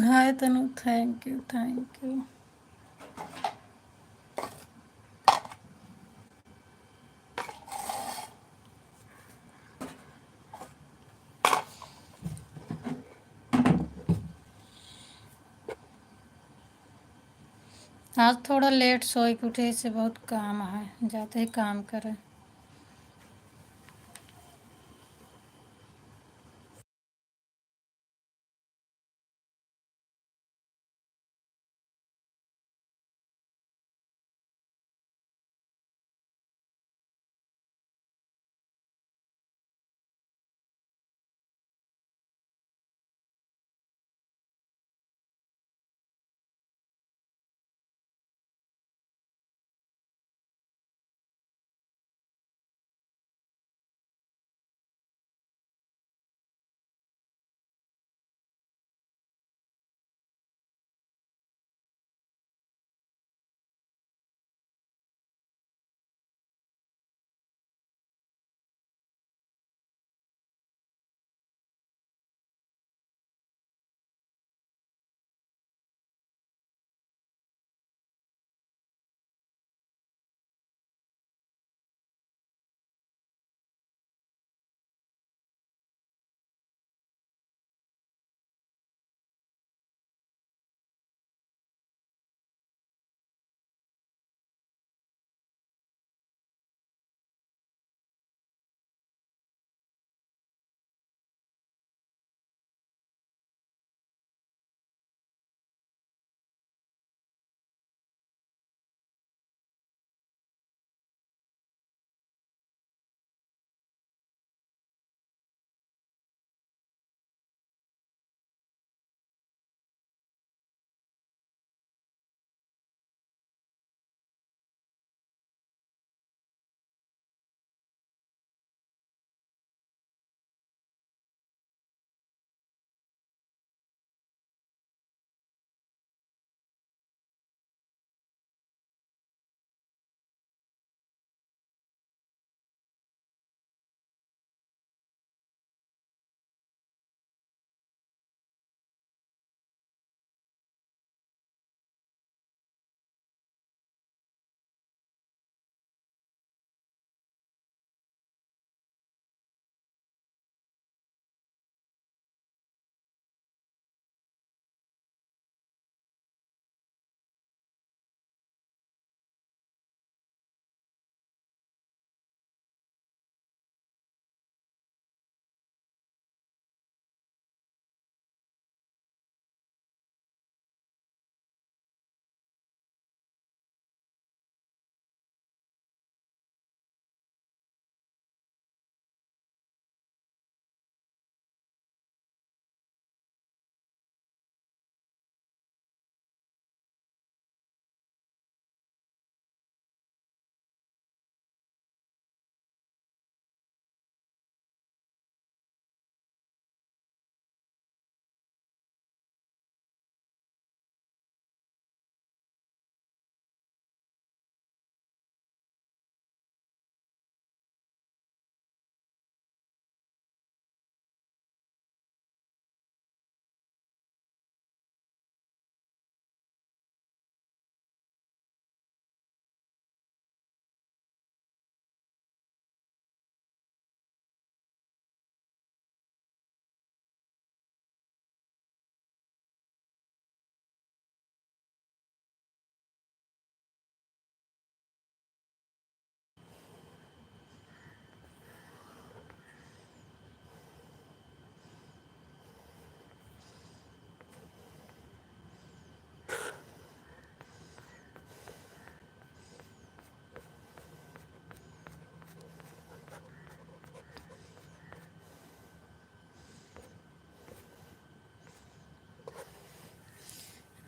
Hi Tanu, thank you thank you. आज थोड़ा late सोई के उठे से बहुत काम है, जाते ही काम करें।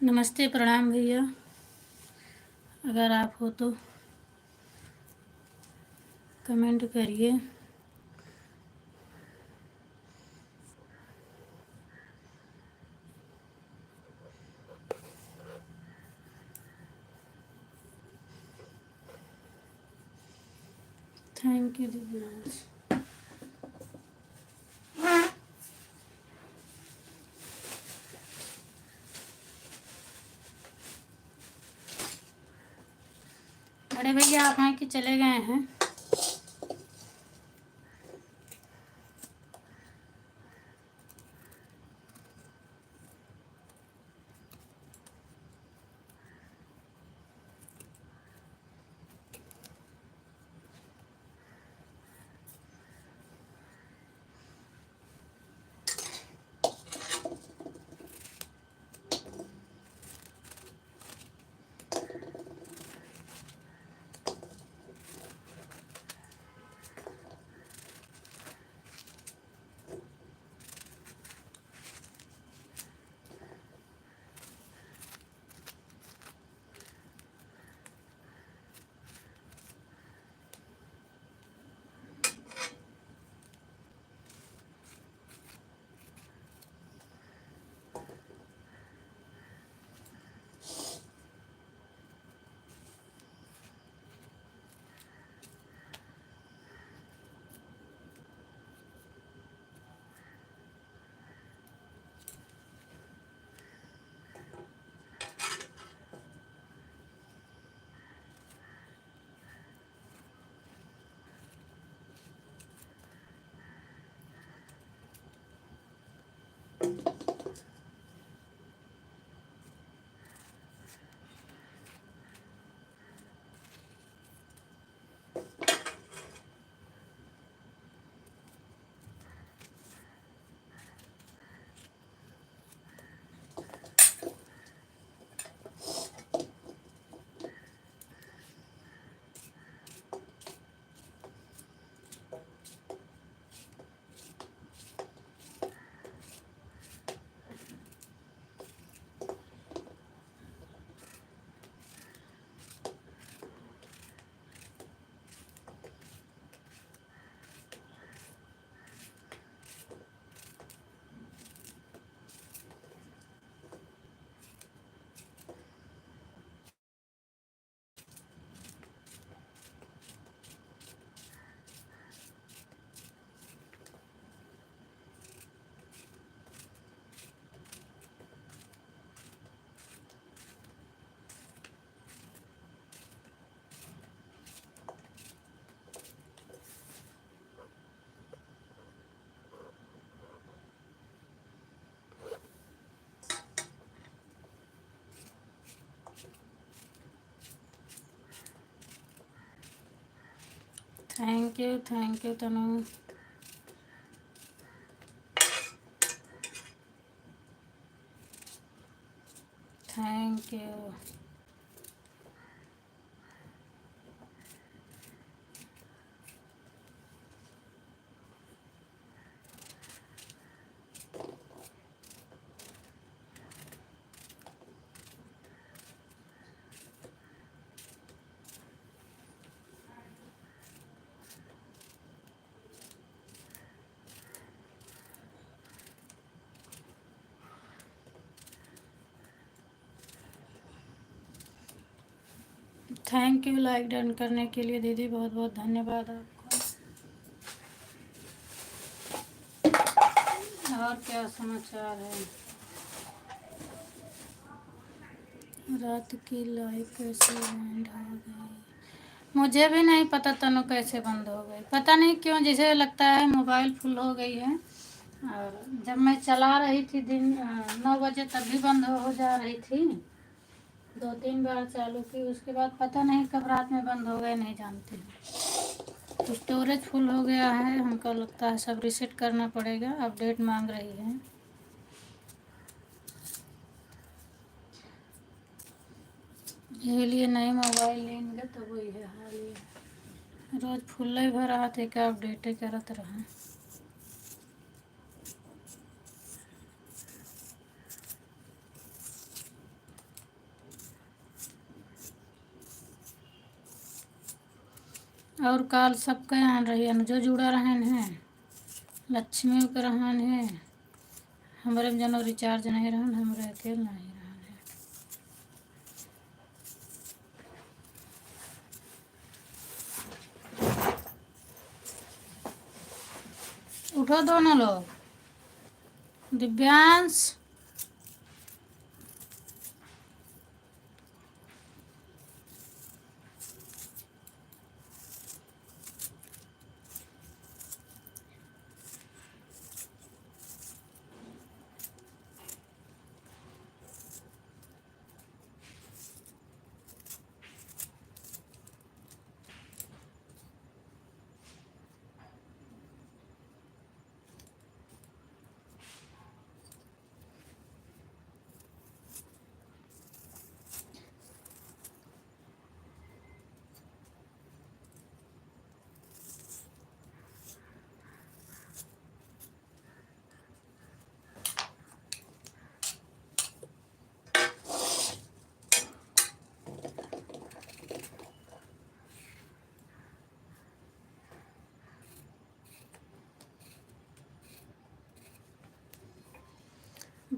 नमस्ते, प्रणाम भैया। अगर आप हो तो कमेंट करिए। Thank you Divyansh. आप हैं कि चले गए हैं? Thank you Tanu. Thank you. Thank you like done करने के लिए दीदी, बहुत बहुत धन्यवाद आपको। और क्या समाचार है? रात की लाइव कैसे बंद हो गई? मुझे भी नहीं पता तनु कैसे बंद हो गई, पता नहीं क्यों, जैसे लगता है मोबाइल फुल हो गई है। और जब मैं चला रही थी दिन 9 बजे तब भी बंद हो जा रही थी। 2-3 बार चालू की, उसके बाद पता नहीं कब रात में बंद हो गए, नहीं जानती। तो स्टोरेज फुल हो गया है, हमको लगता है सब रिसेट करना पड़ेगा, अपडेट मांग रही है। यही लिए नए मोबाइल लेंगे तो वही है हाल ये। रोज फुल ही भरा थे, क्या अपडेट करत रहा। और काल सबके यहाँ रही, जो जुड़ा रहन है, लक्ष्मी के रहन है, हमारे में जनो रिचार्ज नहीं रहन, हमारे अकेले नहीं रहन है। उठो दोनों लोग। दिव्यांश,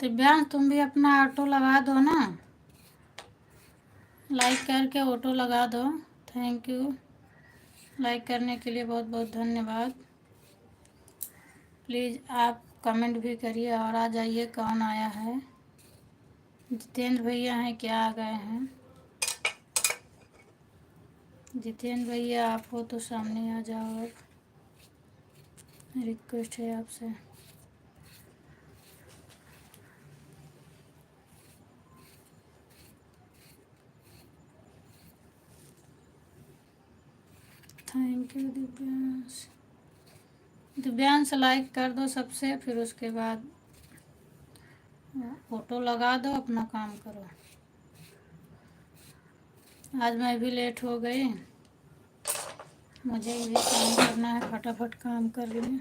दिव्यांश तुम भी अपना ऑटो लगा दो ना, लाइक करके ऑटो लगा दो। थैंक यू, लाइक करने के लिए बहुत बहुत धन्यवाद। प्लीज़ आप कमेंट भी करिए और आ जाइए। कौन आया है? जितेंद्र भैया हैं क्या आ गए हैं? जितेंद्र भैया आप हो तो सामने आ जाओ। अब रिक्वेस्ट है आपसे। Thank you Divyansh. Divyansh like कर दो सबसे, फिर उसके बाद फोटो लगा दो, अपना काम करो। आज मैं भी लेट हो गई, मुझे भी काम करना है, फटाफट काम कर लें।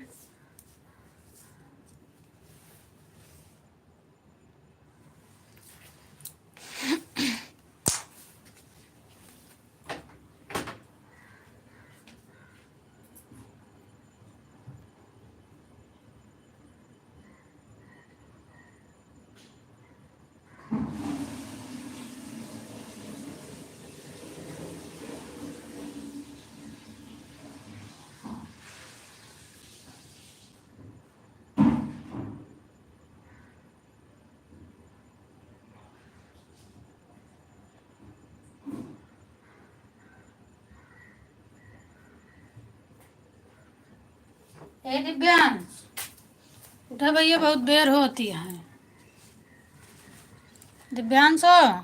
ए दिव्यांश उठा भैया, बहुत देर होती है। दिव्यांश हो,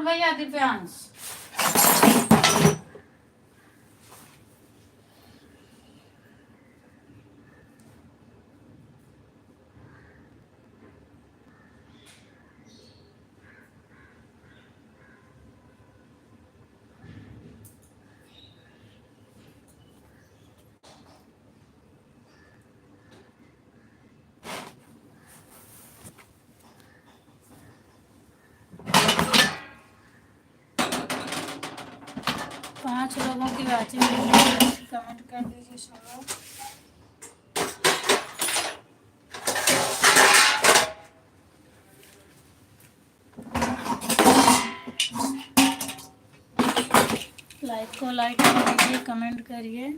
भैया दिव्यांश। पाँच लोगों की वाचिंग, कमेंट कर दीजिए सब लोग। लाइक को लाइक कर दीजिए, कमेंट करिए।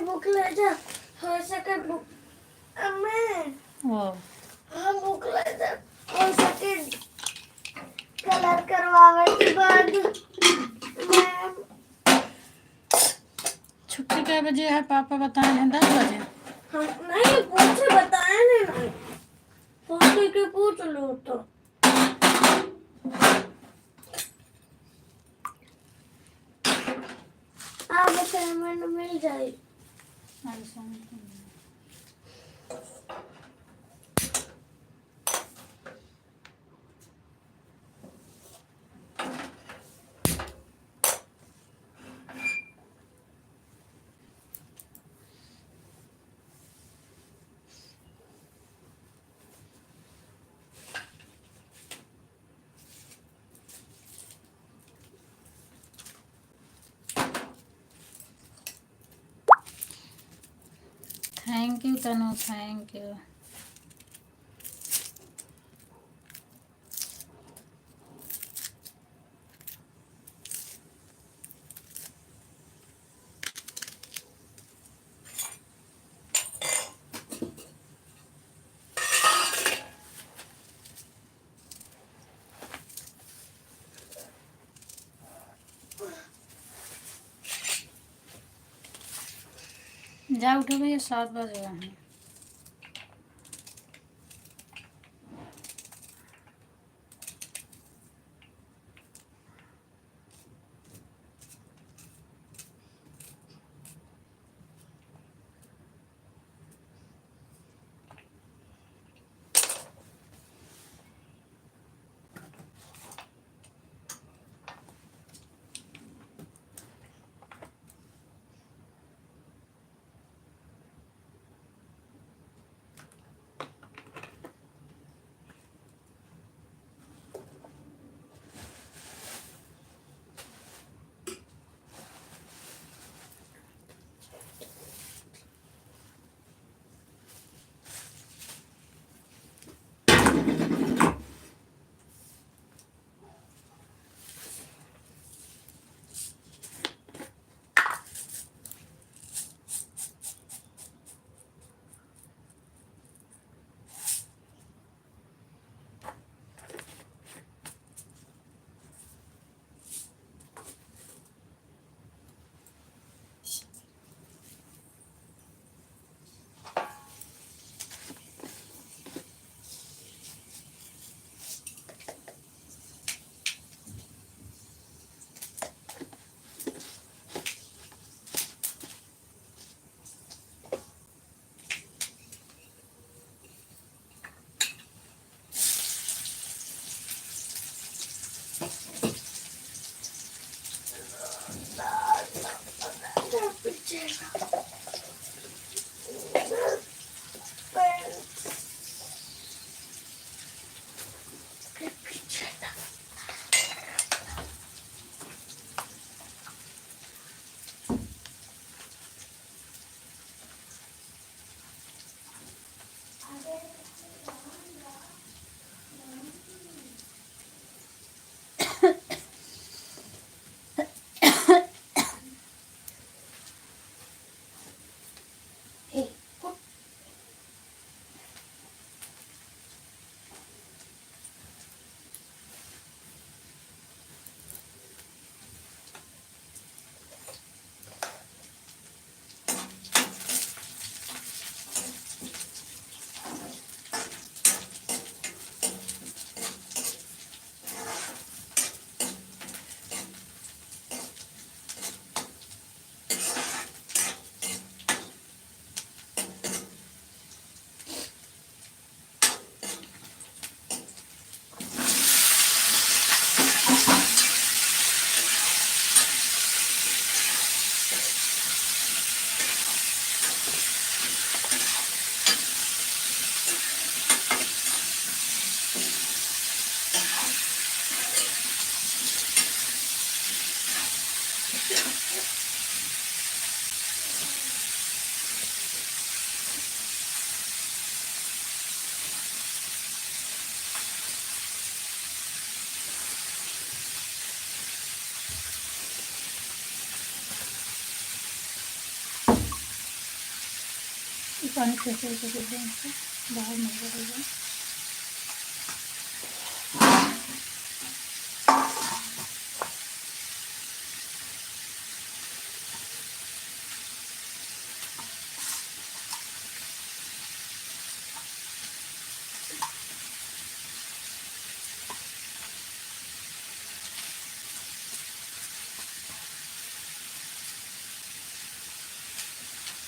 बुक ले जा, हो सके बुक हाँ बुक ले जा, हो सके कलर करवावे के बाद मैं छुट्टी कै बजे है पापा बताए हैं? 10 बजे। हाँ नहीं पूछे बताया नहीं, पूछ के पूछ लो तो आप पेमेंट मिल जाए। Thank you Tanu, thank you. जा उठो भैया, 7 बज गए हैं। पानी कैसे कर दें इसको बाहर नहीं करेगा।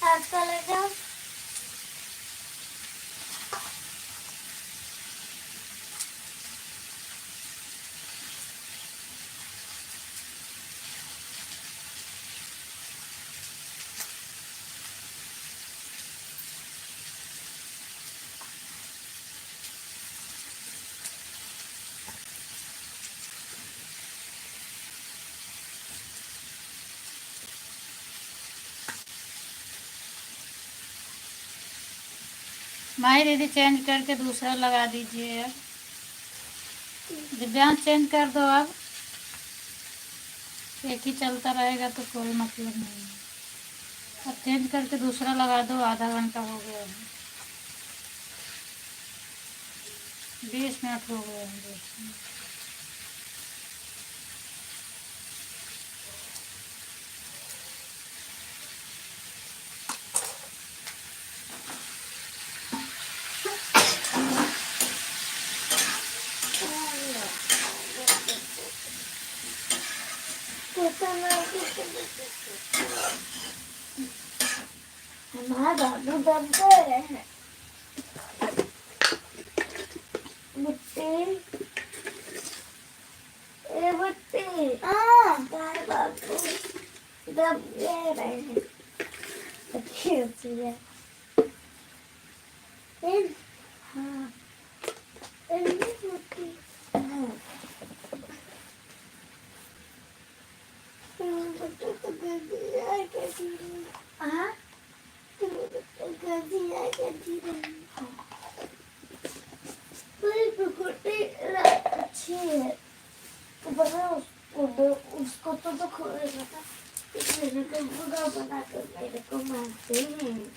आज का ले जाओ। माही दीदी चेंज करके दूसरा लगा दीजिए। अब दिव्यांश चेंज कर दो। अब एक ही चलता रहेगा तो कोई मतलब नहीं है। अब चेंज करके दूसरा लगा दो। आधा घंटा हो गया है, 20 मिनट हो गए हैं। 20 मिनट। हमारा दादू दब गए हैं। बुट्टी ए बुट्टी तारे बाबू दब गए रहे हैं। अच्छी होती है। हाँ बुट्टी हाँ तो गंदी आई कैसी हाँ गंदी आई कैसी पूरी प्रकृति अच्छी है। तो बना उसको तो खोलेगा था। मेरे को बुरा बना कर मेरे को मारते हैं।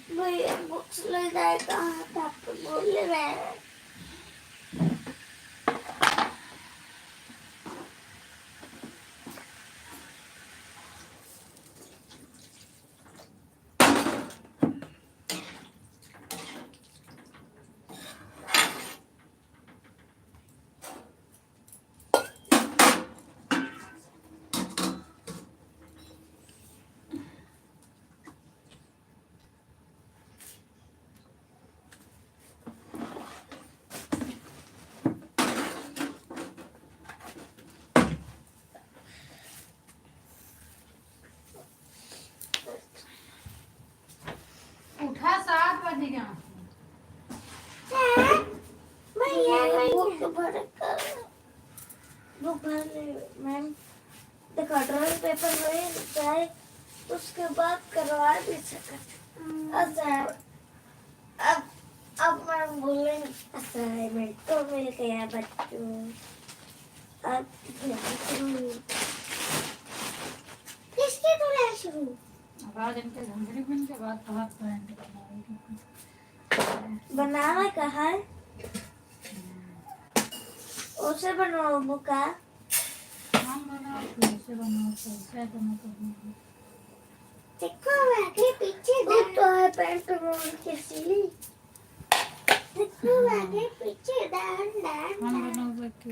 भैया बुक्स ले जाएगा आपको बोल रहे हैं। मैंने कल दोपहर में मैम देखा ड्राइंग पेपर में जाए तो उसके बाद करवा भी सका। अब मैम बोले असाइनमेंट तो मिल गया बच्चों। अब किसके तो ले शुरू आवाज इनके झंझरी बन के बाद तो हाथ पैंट बनाना कहा है उसे बनाओ मुका हम बनाओ कैसे बनाओ कैसे बनाओ देखो आगे पीछे तो है पैंट में के सिली देखो आगे पीछे डांड डांड हम बनाओ के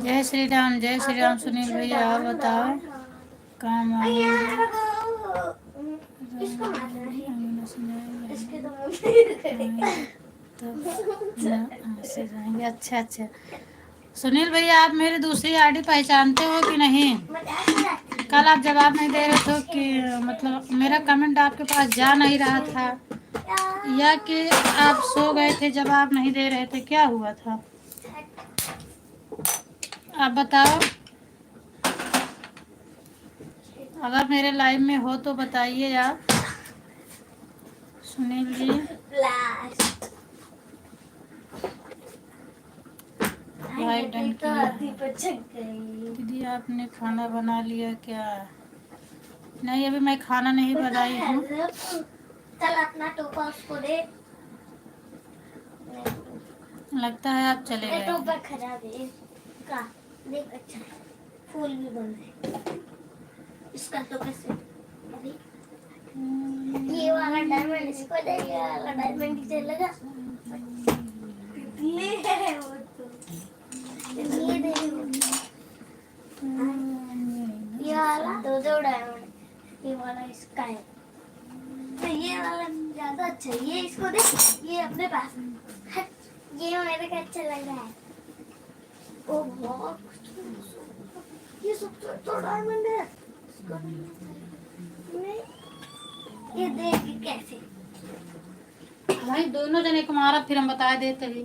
जय श्री राम सुनील भैया आप बताओ काम इसको मारना है इसके तो से जाएंगे। अच्छा अच्छा सुनील भैया आप मेरी दूसरी आईडी पहचानते हो कि नहीं? कल आप जवाब नहीं दे रहे थे कि मतलब मेरा कमेंट आपके पास जा नहीं रहा था या कि आप सो गए थे, जवाब नहीं दे रहे थे, क्या हुआ था? आप बताओ। अगर मेरे लाइव में हो तो बताइए आप। Sunil ji, blast live done तो किए आधी हैं। पचक गई। दीदी आपने खाना बना लिया क्या? नहीं, अभी मैं खाना नहीं बनाई हूँ। चल अपना टोपा उसको दे। लगता है आप चले गए टोपा हैं। खराब है का। देख अच्छा है, फूल भी बंद है इसका तो कैसे। अरे ये वाला डायमंड इसको दे, ये वाला डायमंड चलेगा। ले है वो तो, ये दे वो। ये वाला दो डायमंड, ये वाला इसका है, तो ये वाला ज्यादा अच्छा है, ये इसको दे, ये अपने पास। हट, ये मेरे को अच्छा लग रहा है। ओ बहुत, ये सबसे अच्छा डायमंड है इसको नहीं, ये देख कैसे। भाई दोनों जने को मारा, फिर हम बता देते ही।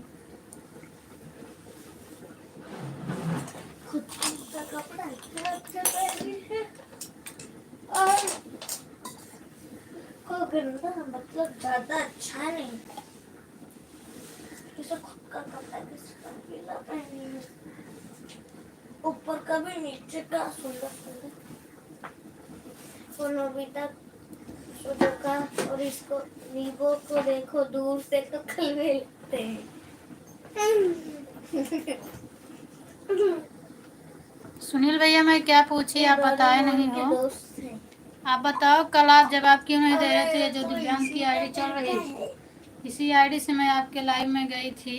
खुद का कपड़ा इतना अच्छा पहनी है और को करना मतलब ज्यादा अच्छा नहीं, किसी खुद का कपड़ा किसी का पीला पहनी है, ऊपर का भी नीचे का सुंदर सुंदर। और नोबिता का और इसको वीवो को देखो दूर से तो कल मिलते हैं। सुनील भैया मैं क्या पूछी, आप बताए नहीं हो। दोस्त है। आप बताओ, कल आप जवाब क्यों नहीं दे रहे थे? ये जो तो दिव्यांग की आईडी चल रही थी, इसी आईडी से मैं आपके लाइव में गई थी,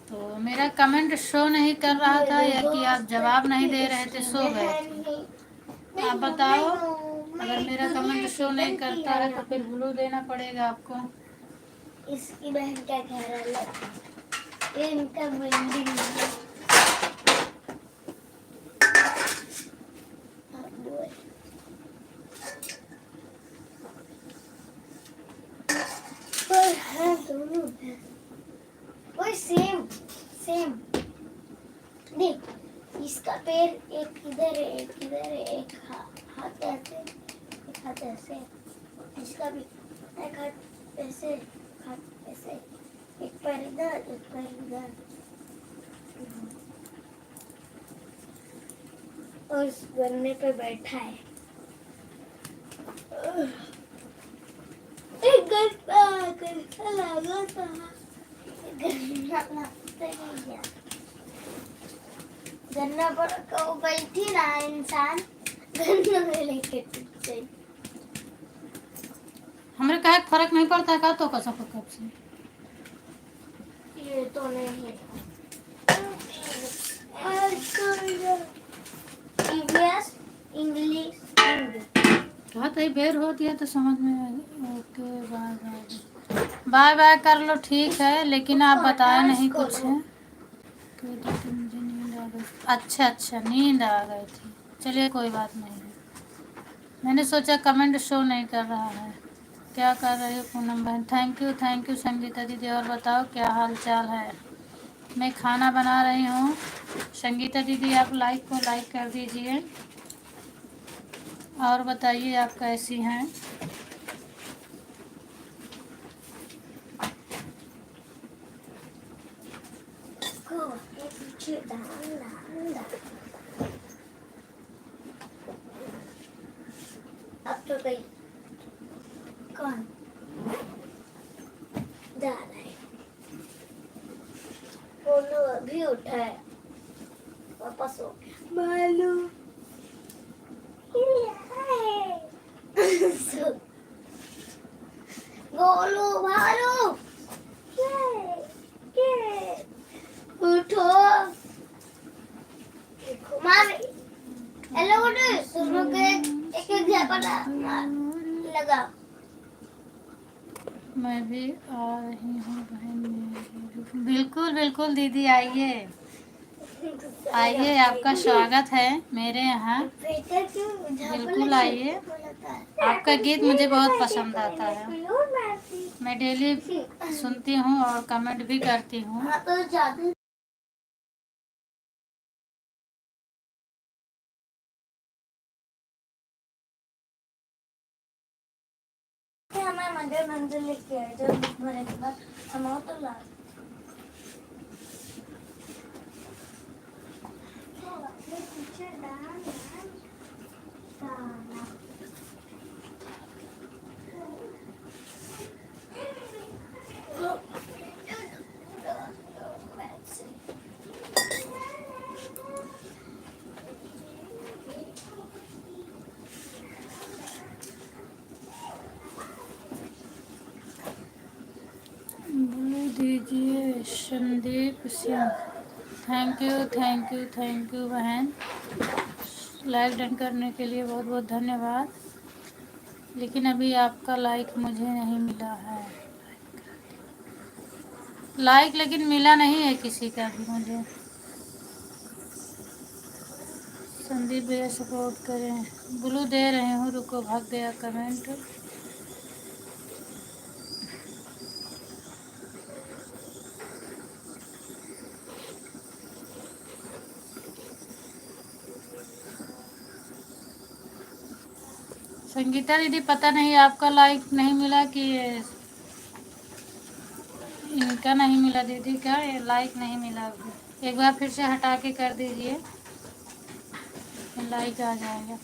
तो मेरा कमेंट शो नहीं कर रहा था, या कि आप जवाब नहीं दे रहे थे, सो गए थे। आप बताओ, अगर मेरा कमेंट शो नहीं करता है तो फिर ब्लू देना पड़ेगा आपको। इसकी बहन का घर अलग, ये इनका बिल्डिंग है। पर है दोनों है वही सेम सेम। देख इसका पैर एक इधर है एक इधर है, एक हाथ ऐसे एक हाथ ऐसे, इसका भी एक हाथ ऐसे एक हाथ ऐसे, एक पैर इधर एक पैर इधर, और इस गन्ने पे बैठा है। एक गन्ना लगा था, गन्ना लगता नहीं है। गन्ना पर को बैठी ना इंसान, गन्ना में लेके टूट गई। हमारे कहा फर्क नहीं पड़ता है का, तो कैसा कब से ये तो नहीं है। EVS English Hindi. कहा तो बेर होती है तो समझ में आएगा। Okay bye bye bye bye कर लो, ठीक है, लेकिन आप बताए नहीं कुछ है। मुझे नींद आ गई। अच्छा अच्छा, नींद आ गई थी, चलिए कोई बात नहीं है। मैंने सोचा कमेंट शो नहीं कर रहा है। क्या कर रही हो पूनम बहन? थैंक यू संगीता दीदी। और बताओ क्या हाल चाल है? मैं खाना बना रही हूँ। संगीता दीदी आप लाइक को लाइक कर दीजिए, और बताइए आप कैसी हैं? अब तो गई कौन जा रहा है? बोलो अभी उठा है, वापस हो गया। मालू गोलू भालू उठो, मार हेलो गुड सुनो के एक एक झपटा मार लगा। मैं भी आ रही हूँ बहन मेरी। बिल्कुल बिल्कुल दीदी आइए। आइए, आपका स्वागत है मेरे यहाँ। बेटा क्यों बिल्कुल आइए। आपका गीत मुझे बहुत पसंद आता है। मैं डेली सुनती हूँ और कमेंट भी करती हूँ। हाँ तो जादू हमारे मंदिर मंदिर लेके आए जब भरे के बाद हम आओ तो ला पीछे डाल बोलो दीजिए Sandeep Singh. Thank you, thank you, thank you बहन। लाइक डन करने के लिए बहुत बहुत धन्यवाद। लेकिन अभी आपका लाइक मुझे नहीं मिला है। लाइक लेकिन मिला नहीं है किसी का भी मुझे। संदीप भैया सपोर्ट करें। ब्लू दे रहे हूँ, रुको, भाग गया कमेंट। संगीता दीदी पता नहीं आपका लाइक नहीं मिला कि इनका नहीं मिला। दीदी का लाइक नहीं मिला अभी। एक बार फिर से हटा के कर दीजिए, लाइक आ जाएगा।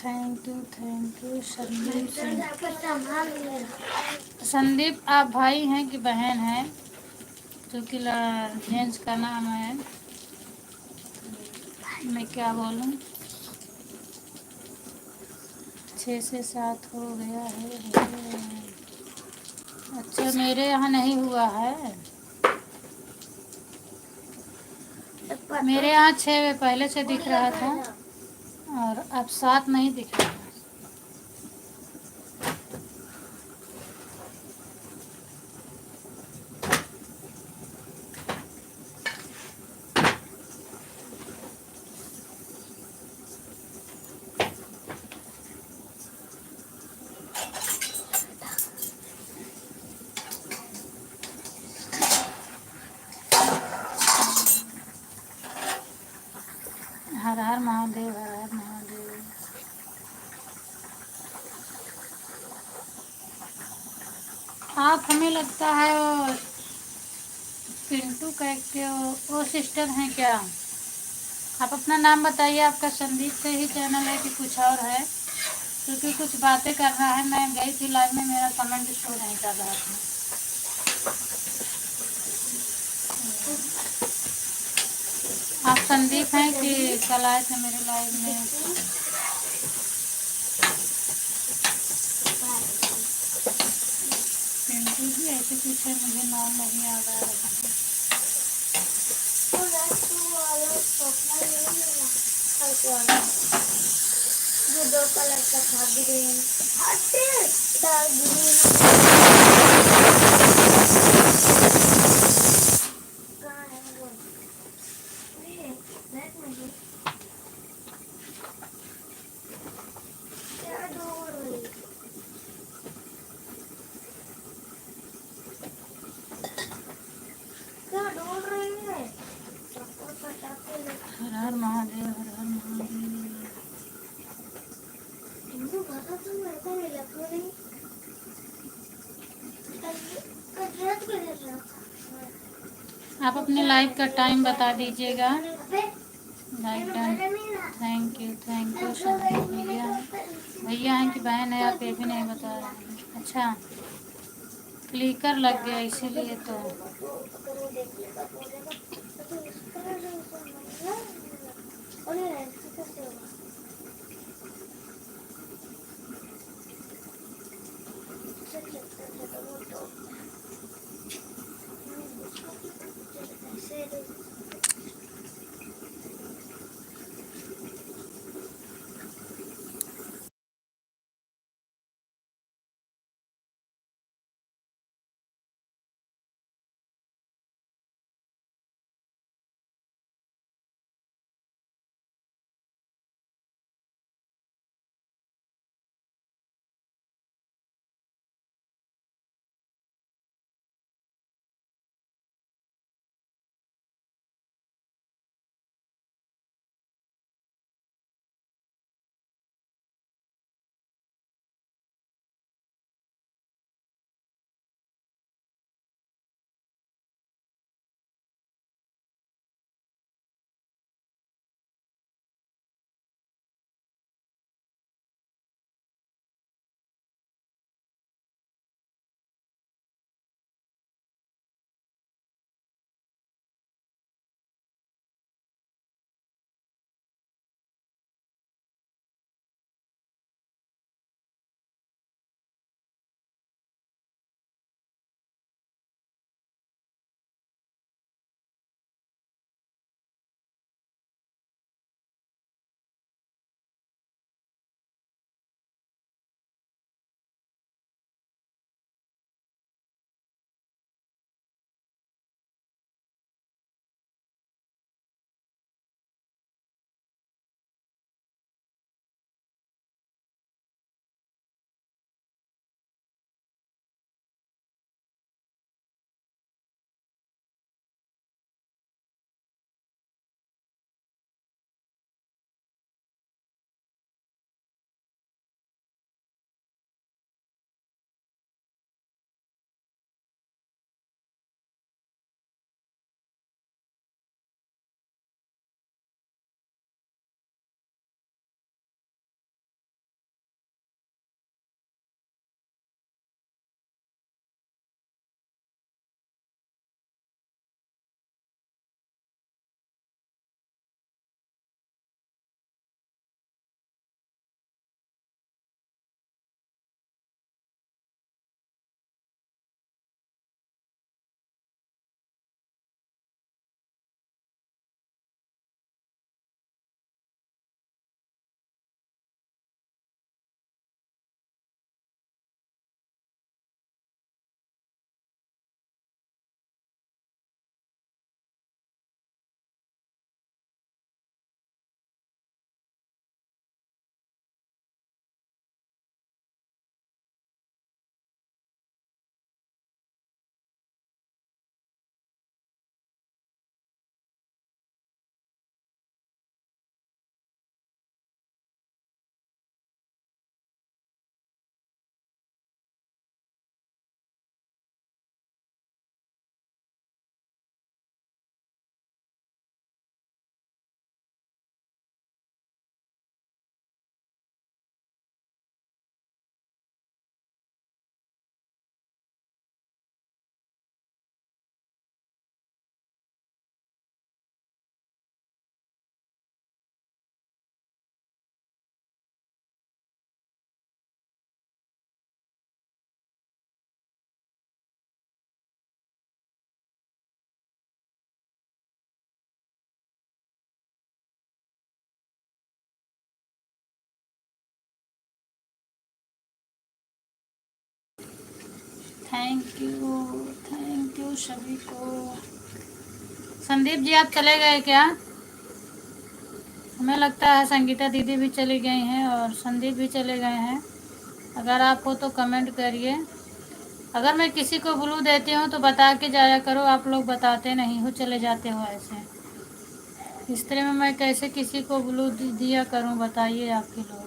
Thank you Sandeep Singh. संदीप आप भाई हैं कि बहन हैं? क्योंकि जेंट्स का नाम है, मैं क्या बोलूं। 6 से 7 हो गया है। अच्छा, मेरे यहाँ नहीं हुआ है। मेरे यहाँ 6 पहले से दिख रहा था और अब 7 नहीं दिख रहा है। हर हर महादेव, हर हर महादेव। आप हमें लगता है वो पिंटू कह के वो सिस्टर हैं क्या? आप अपना नाम बताइए। आपका संदीप से ही चैनल है कि कुछ और है? क्योंकि कुछ बातें कर रहा है। मैं गई थी लाइव में, मेरा कमेंट शो नहीं कर रहा था। आप संदीप हैं कि कल आए थे मेरे लाइव में? पिंटू जी ऐसे कुछ है, मुझे नाम नहीं याद आ रहा है। जो 2 कलर का था, ग्रीन डार्क ग्रीन। कहाँ है वो? ये नेट में है। क्या ढूंढ रही है? क्या ढूंढ रही है? चप्पल पटाखे हर हर महादेव, हर हर महादेव। तुमको पता तो मेरे को मिला क्यों नहीं? कचरा किधर रखा? आप अपने लाइव का टाइम बता दीजिएगा। Like done. Thank you Sandeep भैया। भैया हैं कि बहन है आप ये भी नहीं बता रहे हैं। अच्छा, क्लिकर लग गया इसीलिए तो। अगर वो देख लेगा बोलेगा तो इसका और ये कैसे होगा? चल चल चल चल वो तो ऐसे थैंक यू सभी को। संदीप जी आप चले गए क्या? हमें लगता है संगीता दीदी भी चली गई हैं और संदीप भी चले गए हैं। अगर आप हो तो कमेंट करिए। अगर मैं किसी को ब्लू देती हूँ तो बता के जाया करो, आप लोग बताते नहीं हो, चले जाते हो ऐसे। इस तरह में मैं कैसे किसी को ब्लू दिया करूँ, बताइए आपके लोग।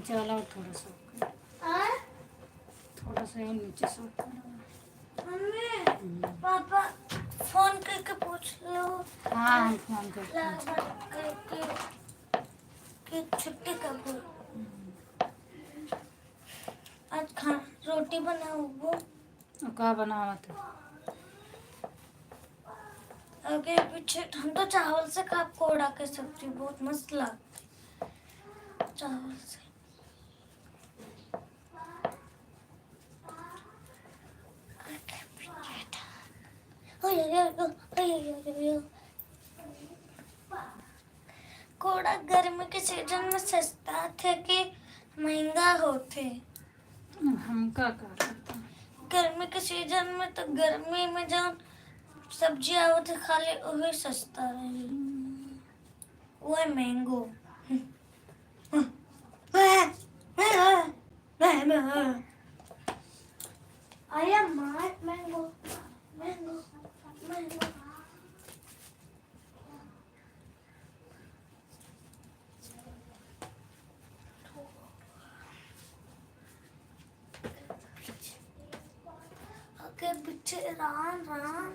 नीचे वाला और थोड़ा सा हाँ? थोड़ा सा और नीचे से मम्मी पापा फोन करके पूछ लो। हाँ हम फोन करते हैं। करके कि छुट्टी कब हुई। आज खा रोटी बनाओ वो और क्या बनावा था? आगे पीछे। हम तो चावल से खा कोड़ा के सब्जी बहुत मस्त लगती चावल से। कोड़ा गर्मी के सीजन में सस्ता थे कि महंगा होते। हम क्या कर सकते हैं? गर्मी के सीजन में तो गर्मी में जब सब्जी आवत है खाली वही सस्ता रही। वो है मैंगो। आया मार मैंगो मैंगो मैंगो। आगे पीछे रान रान।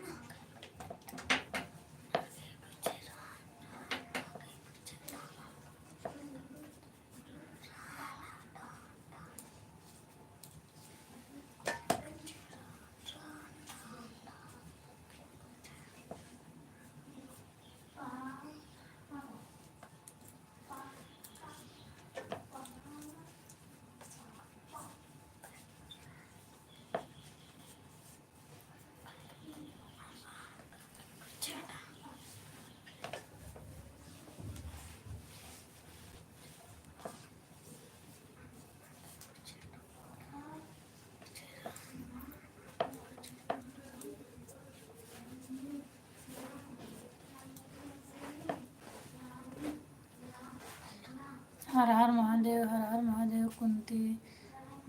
हर हर महादेव, हर हर महादेव। कुंती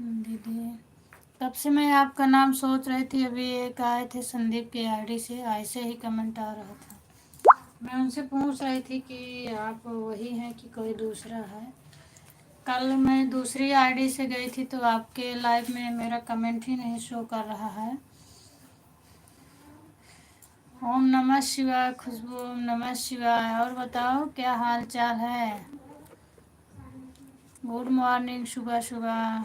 दीदी, तब से मैं आपका नाम सोच रही थी। अभी एक आए थे संदीप के आईडी से, ऐसे ही कमेंट आ रहा था। मैं उनसे पूछ रही थी कि आप वही हैं कि कोई दूसरा है। कल मैं दूसरी आईडी से गई थी तो आपके लाइव में मेरा कमेंट ही नहीं शो कर रहा है। ओम नमः शिवाय खुशबू, ओम नमः शिवाय। और बताओ क्या हाल चाल है? गुड मॉर्निंग, सुबह सुबह।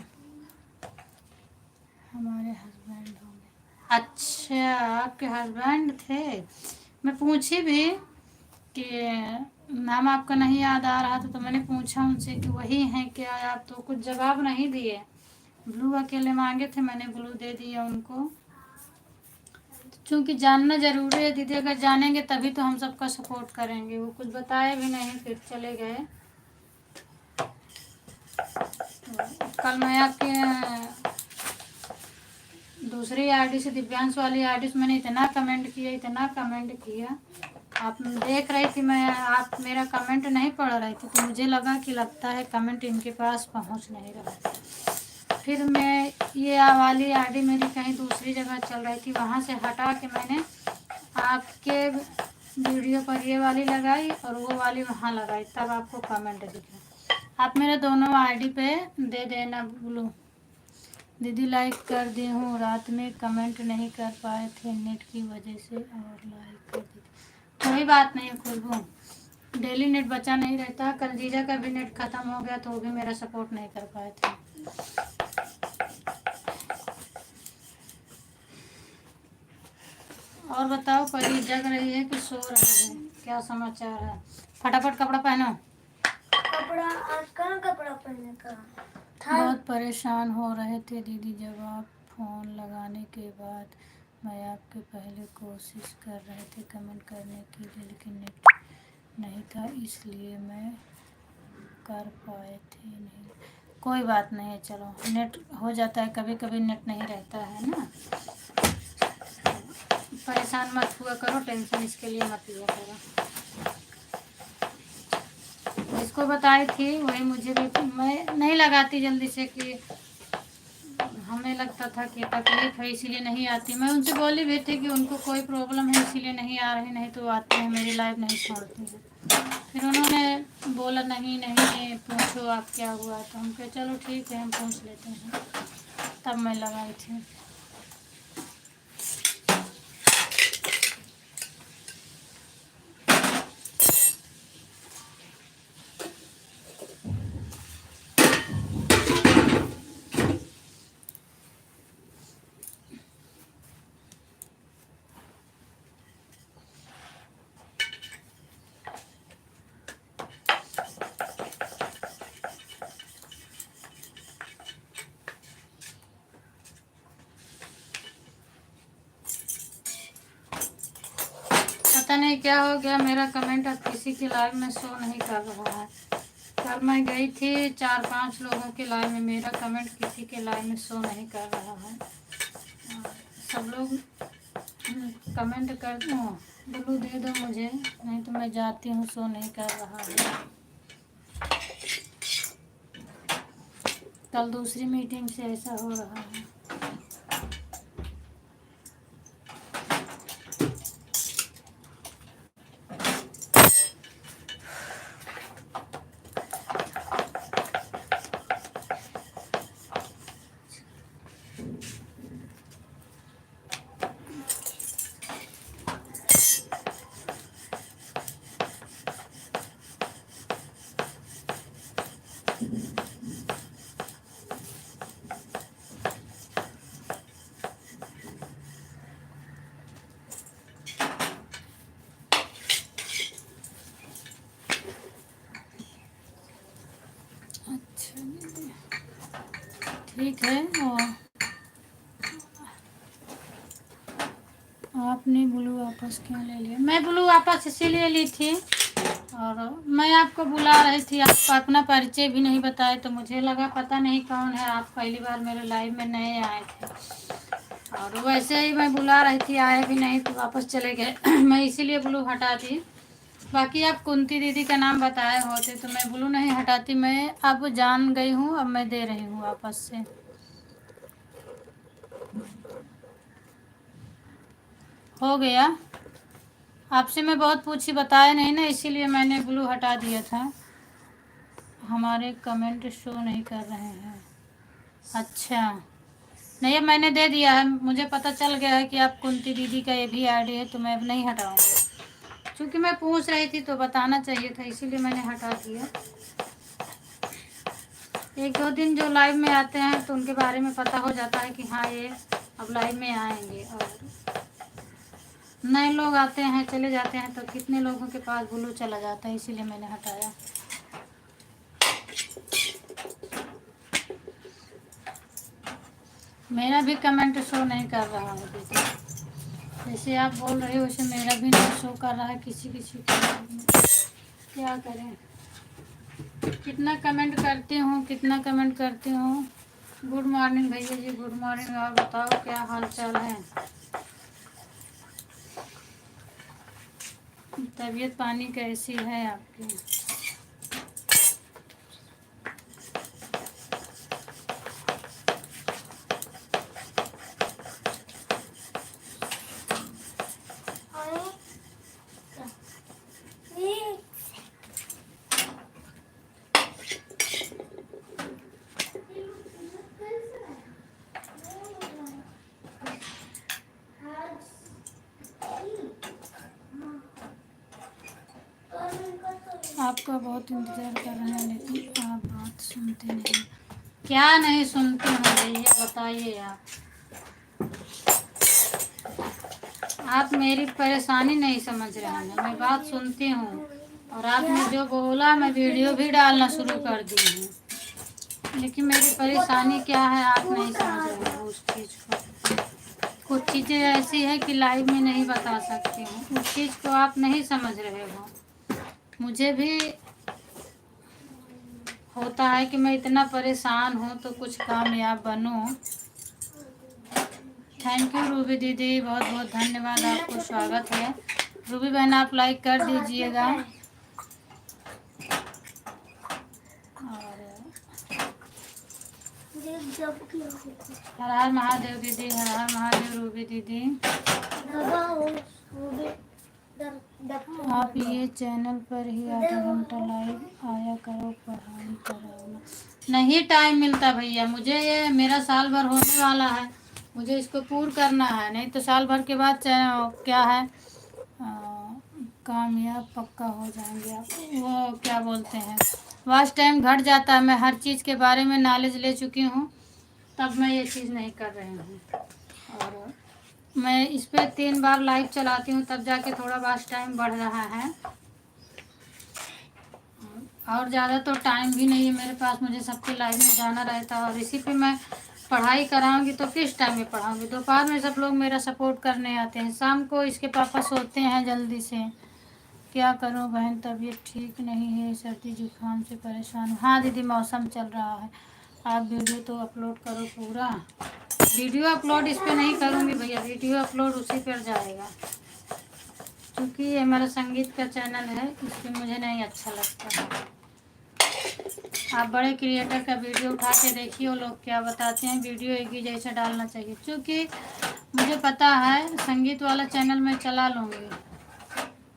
हमारे हस्बैंड होंगे। अच्छा, आपके हस्बैंड थे। मैं पूछी भी कि नाम आपका नहीं याद आ रहा था तो मैंने पूछा उनसे कि वही हैं क्या आप, तो कुछ जवाब नहीं दिए। ब्लू अकेले मांगे थे, मैंने ब्लू दे दिया उनको। क्योंकि जानना ज़रूरी है दीदी, अगर जानेंगे तभी तो हम सबका सपोर्ट करेंगे। वो कुछ बताए भी नहीं, फिर चले गए। कल मैं आपके दूसरी आईडी से, दिव्यांश वाली आईडी से मैंने इतना कमेंट किया, इतना कमेंट किया। आप देख रही थी, मैं आप मेरा कमेंट नहीं पढ़ रही थी तो मुझे लगा कि लगता है कमेंट इनके पास पहुंच नहीं रहा। फिर मैं ये वाली आईडी मेरी कहीं दूसरी जगह चल रही थी, वहाँ से हटा के मैंने आपके वीडियो पर ये वाली लगाई और वो वाली वहाँ लगाई, तब आपको कमेंट दिखा। आप मेरे दोनों आईडी पे दे देना ब्लू। दीदी लाइक कर दी हूँ, रात में कमेंट नहीं कर पाए थे नेट की वजह से, और लाइक कर दी। कोई बात नहीं खुशबू, डेली नेट बचा नहीं रहता। कल जीजा का भी नेट ख़त्म हो गया तो वो भी मेरा सपोर्ट नहीं कर पाए थे। और बताओ, कोई जग रही है कि सो रही है? क्या समाचार है? फटाफट कपड़ा पहनो। कपड़ा आज कहाँ कपड़ा पहनने का था? बहुत परेशान हो रहे थे दीदी जब आप फ़ोन लगाने के बाद। मैं आपके पहले कोशिश कर रहे थे कमेंट करने के लिए, लेकिन नेट नहीं था इसलिए मैं कर पाए थे नहीं। कोई बात नहीं है, चलो नेट हो जाता है, कभी कभी नेट नहीं रहता है ना। परेशान मत हुआ करो, टेंशन इसके लिए मत लिया करो। जिसको बताई थी वही मुझे भी, मैं नहीं लगाती जल्दी से कि हमें लगता था कि तकलीफ है इसीलिए नहीं आती। मैं उनसे बोली भी थी कि उनको कोई प्रॉब्लम है इसीलिए नहीं आ रही, नहीं तो आते हैं, मेरी लाइफ नहीं छोड़ती है। फिर उन्होंने बोला नहीं नहीं पूछो आप क्या हुआ, तो हम कहे चलो ठीक है हम पूछ लेते हैं। तब मैं लगाई थी। पता नहीं क्या हो गया, मेरा कमेंट अब किसी की लाइव में शो नहीं कर रहा है। कल मैं गई थी 4-5 लोगों के लाइव में, मेरा कमेंट किसी के लाइव में शो नहीं कर रहा है। सब लोग कमेंट कर दो, ब्लू दे दो मुझे, नहीं तो मैं जाती हूँ, शो नहीं कर रहा है। कल दूसरी मीटिंग से ऐसा हो रहा है। ठीक है। और आपने ब्लू वापस क्यों ले लिया? मैं ब्लू वापस इसीलिए ली थी, और मैं आपको बुला रही थी, आप अपना परिचय भी नहीं बताए, तो मुझे लगा पता नहीं कौन है आप, पहली बार मेरे लाइव में नए आए थे। और वैसे ही मैं बुला रही थी, आए भी नहीं तो वापस चले गए। मैं इसीलिए ब्लू हटा दी। बाकी आप कुंती दीदी का नाम बताए होते तो मैं ब्लू नहीं हटाती। मैं अब जान गई हूँ, अब मैं दे रही हूँ वापस से। हो गया। आपसे मैं बहुत पूछी, बताया नहीं ना, इसीलिए मैंने ब्लू हटा दिया था। हमारे कमेंट शो नहीं कर रहे हैं। अच्छा, नहीं अब मैंने दे दिया है, मुझे पता चल गया है कि आप कुंती दीदी का ये भी आईडी है, तो मैं अब नहीं हटाऊंगी। क्योंकि मैं पूछ रही थी तो बताना चाहिए था, इसीलिए मैंने हटा दिया। 1-2 दिन जो लाइव में आते हैं तो उनके बारे में पता हो जाता है कि हाँ ये अब लाइव में आएंगे, और नए लोग आते हैं चले जाते हैं तो कितने लोगों के पास ब्लू चला जाता है, इसीलिए मैंने हटाया। मेरा भी कमेंट शो नहीं कर रहा है दीदी, जैसे आप बोल रहे हो वैसे मेरा भी नहीं शो कर रहा है किसी किसी के। क्या करें, कितना कमेंट करती हूँ, कितना कमेंट करती हूँ। गुड मॉर्निंग भैया जी, गुड मॉर्निंग। और बताओ क्या हाल चाल है, तबीयत पानी कैसी है आपकी? आपका बहुत इंतज़ार कर रहे हैं लेकिन आप बात सुनते नहीं। क्या नहीं सुनते हैं भैया, बताइए आप मेरी परेशानी नहीं समझ रहे हैं। मैं बात सुनती हूँ, और आपने जो बोला मैं वीडियो भी डालना शुरू कर दी हूँ, लेकिन मेरी परेशानी क्या है आप नहीं समझ रहे हो उस चीज़ को। कुछ चीज़ें ऐसी है कि लाइव में नहीं बता सकती हूँ, उस चीज़ को आप नहीं समझ रहे हो। मुझे भी होता है कि मैं इतना परेशान हूँ तो कुछ कामयाब बनूँ। थैंक यू रूबी दीदी, बहुत बहुत धन्यवाद, आपको स्वागत है। रूबी बहन आप लाइक कर दीजिएगा। और हर हर महादेव दीदी, हर हर महादेव रूबी दीदी। आप ये चैनल पर ही आधा घंटा लाइव आया करो, पढ़ाई कराओ। नहीं टाइम मिलता भैया मुझे, ये मेरा साल भर होने वाला है, मुझे इसको पूर्ण करना है, नहीं तो साल भर के बाद क्या है कामयाब पक्का हो जाएंगे आप। वो क्या बोलते हैं, वॉच टाइम घट जाता है। मैं हर चीज़ के बारे में नॉलेज ले चुकी हूँ, तब मैं ये चीज़ नहीं कर रही हूँ। और मैं इस पर 3 बार लाइव चलाती हूँ, तब जाके थोड़ा वॉच टाइम बढ़ रहा है। और ज़्यादा तो टाइम भी नहीं है मेरे पास, मुझे सबके लाइव में जाना रहता है। और इसी पे मैं पढ़ाई कराऊंगी तो किस टाइम में पढ़ाऊंगी? दोपहर में सब लोग मेरा सपोर्ट करने आते हैं, शाम को इसके पापा सोते हैं जल्दी से। क्या करूं बहन, तबीयत ठीक नहीं है, सर्दी जुकाम से परेशान हूँ। हाँ दीदी, मौसम चल रहा है। आप वीडियो तो अपलोड करो पूरा। वीडियो अपलोड इस पर नहीं करूँगी भैया, वीडियो अपलोड उसी पर जाएगा, क्योंकि ये मेरा संगीत का चैनल है, इस पर मुझे नहीं अच्छा लगता है। आप बड़े क्रिएटर का वीडियो उठा के देखिए, वो लोग क्या बताते हैं, वीडियो एक ही जैसा डालना चाहिए। क्योंकि मुझे पता है संगीत वाला चैनल मैं चला लूँगी,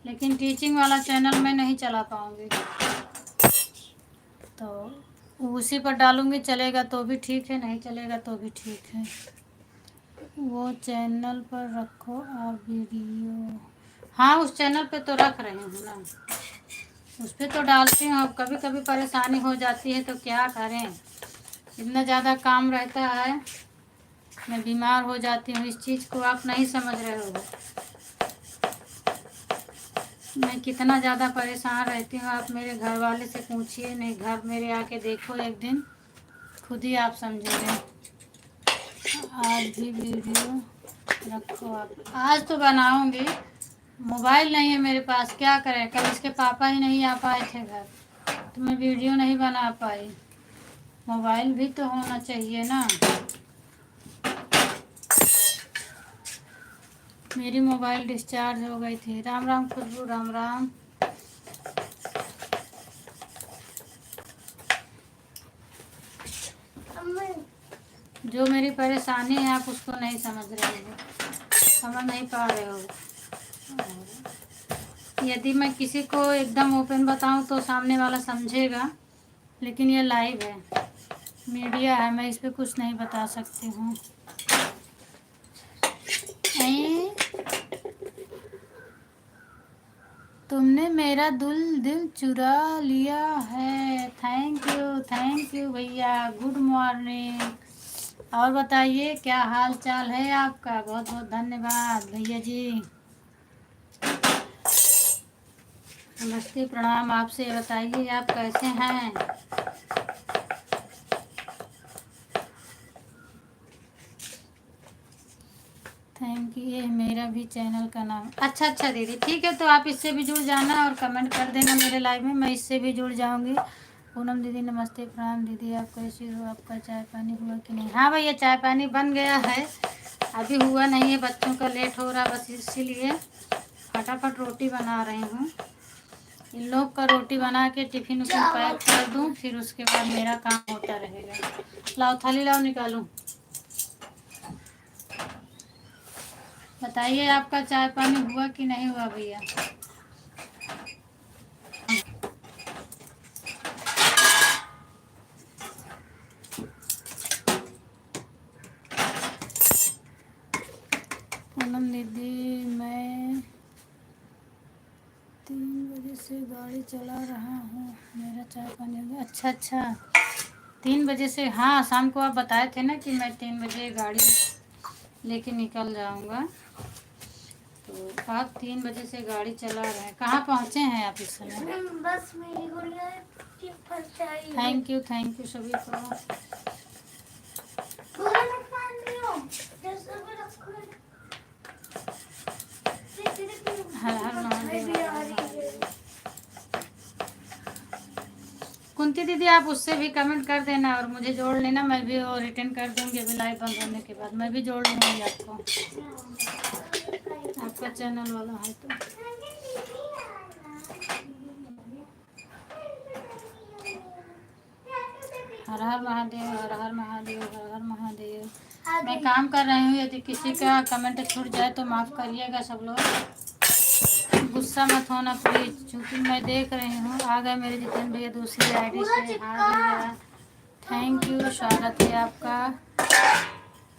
लेकिन टीचिंग वाला चैनल मैं नहीं चला पाऊँगी। तो उसी पर डालूँगी, चलेगा तो भी ठीक है, नहीं चलेगा तो भी ठीक है। वो चैनल पर रखो आप वीडियो। हाँ उस चैनल पे तो रख रहे हूँ ना, उस पर तो डालती हूँ। अब कभी कभी परेशानी हो जाती है तो क्या करें, इतना ज़्यादा काम रहता है, मैं बीमार हो जाती हूँ। इस चीज़ को आप नहीं समझ रहे हो, मैं कितना ज़्यादा परेशान रहती हूँ। आप मेरे घर वाले से पूछिए, नहीं घर मेरे आके देखो एक दिन, खुद ही आप समझोगे। आज भी वीडियो रखो आप। आज तो बनाऊँगी, मोबाइल नहीं है मेरे पास, क्या करें। कल इसके पापा ही नहीं आ पाए थे घर, तो मैं वीडियो नहीं बना पाई। मोबाइल भी तो होना चाहिए ना। मेरी मोबाइल डिस्चार्ज हो गई थी। राम राम खुशबू, राम राम। जो मेरी परेशानी है आप उसको नहीं समझ रहे हो, समझ नहीं पा रहे हो। यदि मैं किसी को एकदम ओपन बताऊं तो सामने वाला समझेगा, लेकिन ये लाइव है, मीडिया है, मैं इस पर कुछ नहीं बता सकती हूँ। तुमने मेरा दिल चुरा लिया है। थैंक यू भैया, गुड मॉर्निंग। और बताइए क्या हाल चाल है आपका? बहुत बहुत धन्यवाद भैया जी, नमस्ते प्रणाम। आपसे बताइए आप कैसे हैं? Thank you. ये मेरा भी चैनल का नाम। अच्छा दीदी, ठीक है, तो आप इससे भी जुड़ जाना और कमेंट कर देना मेरे लाइव में, मैं इससे भी जुड़ जाऊंगी। पूनम दीदी नमस्ते प्रणाम। दीदी आप कैसी हो, आपका चाय पानी हुआ कि नहीं? हाँ भैया चाय पानी बन गया है, अभी हुआ नहीं है, बच्चों का लेट हो रहा, बस इसीलिए फटाफट रोटी बना रही हूँ। इन लोग का रोटी बना के टिफिन उफिन पैक कर दूँ, फिर उसके बाद मेरा काम होता रहेगा। लाओ थाली लाओ, निकालूँ। बताइए आपका चाय पानी हुआ कि नहीं हुआ भैया? पूनम दीदी मैं 3 बजे से गाड़ी चला रहा हूँ, मेरा चाय पानी हो गया। अच्छा 3 बजे से, हाँ शाम को आप बताए थे ना कि मैं 3 बजे गाड़ी लेके निकल जाऊँगा, तो आप 3 बजे से गाड़ी चला रहे हैं। कहाँ पहुँचे हैं आप इस समय? बस मेरी गुड़िया थैंक यू सभी को। हर हर महादेव। कुंती दीदी आप उससे भी कमेंट कर देना और मुझे जोड़ लेना, मैं भी वो रिटर्न कर दूंगी। अभी लाइव बंद होने के बाद मैं भी जोड़ लूँगी आपको, आपका चैनल वाला है तो। हर हर महादेव, हर हर महादेव, हर हर महादेव। मैं काम कर रही हूँ, यदि किसी का कमेंट छूट जाए तो माफ़ करिएगा सब लोग। गुस्सा मत होना प्लीज, क्योंकि मैं देख रही हूँ आ गए मेरे जितेंद्र भैया दूसरी आईडी से। हाँ भैया, थैंक यू, स्वागत है आपका,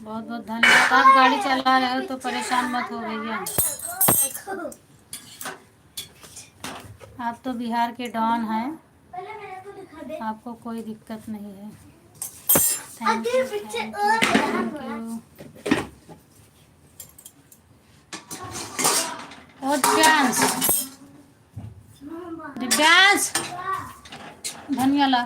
बहुत बहुत धन्यवाद। आप गाड़ी चला रहे हो तो परेशान मत हो भैया, आप तो बिहार के डॉन हैं, आपको कोई दिक्कत नहीं है। Thank you, thank you. और दिव्यांश, दिव्यांश धनिया ला।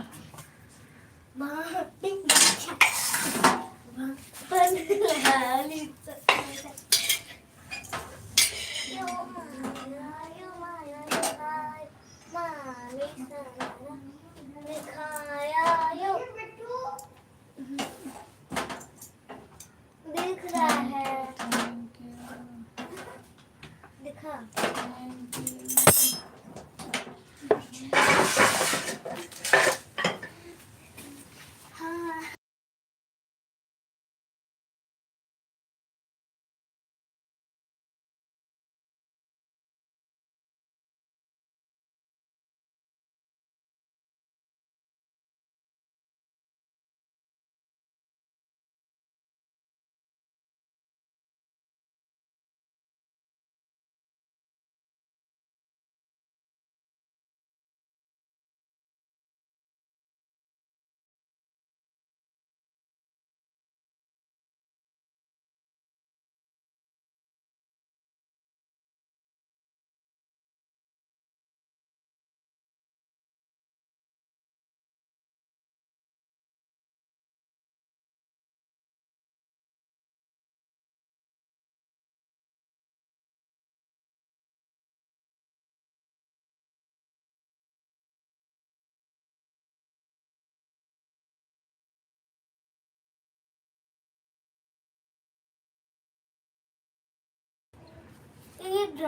दिख रहा है, दिखा। हाँ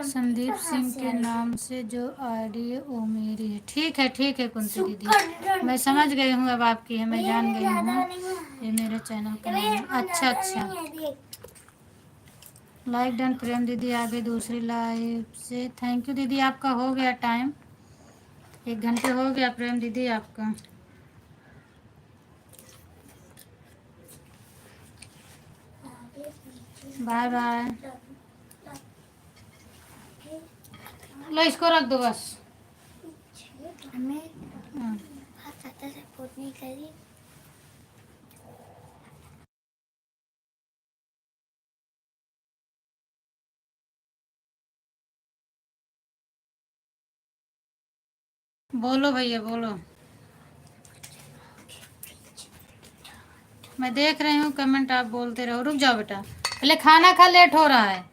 संदीप सिंह के नाम से जो आईडी है वो मेरी है। ठीक है कुंती दीदी, मैं समझ गई हूँ अब आपकी है, मैं जान गई हूँ, ये मेरे चैनल का नाम है। अच्छा, लाइक डन। प्रेम दीदी आगे दूसरी लाइव से, थैंक यू दीदी, आपका हो गया टाइम, 1 घंटे हो गया प्रेम दीदी आपका। बाय बाय, लो इसको रख दो बस। हमें हाँ। सपोर्ट नहीं करी। बोलो भैया बोलो, मैं देख रही हूँ कमेंट, आप बोलते रहो। रुक जाओ बेटा, पहले खाना खा, लेट हो रहा है।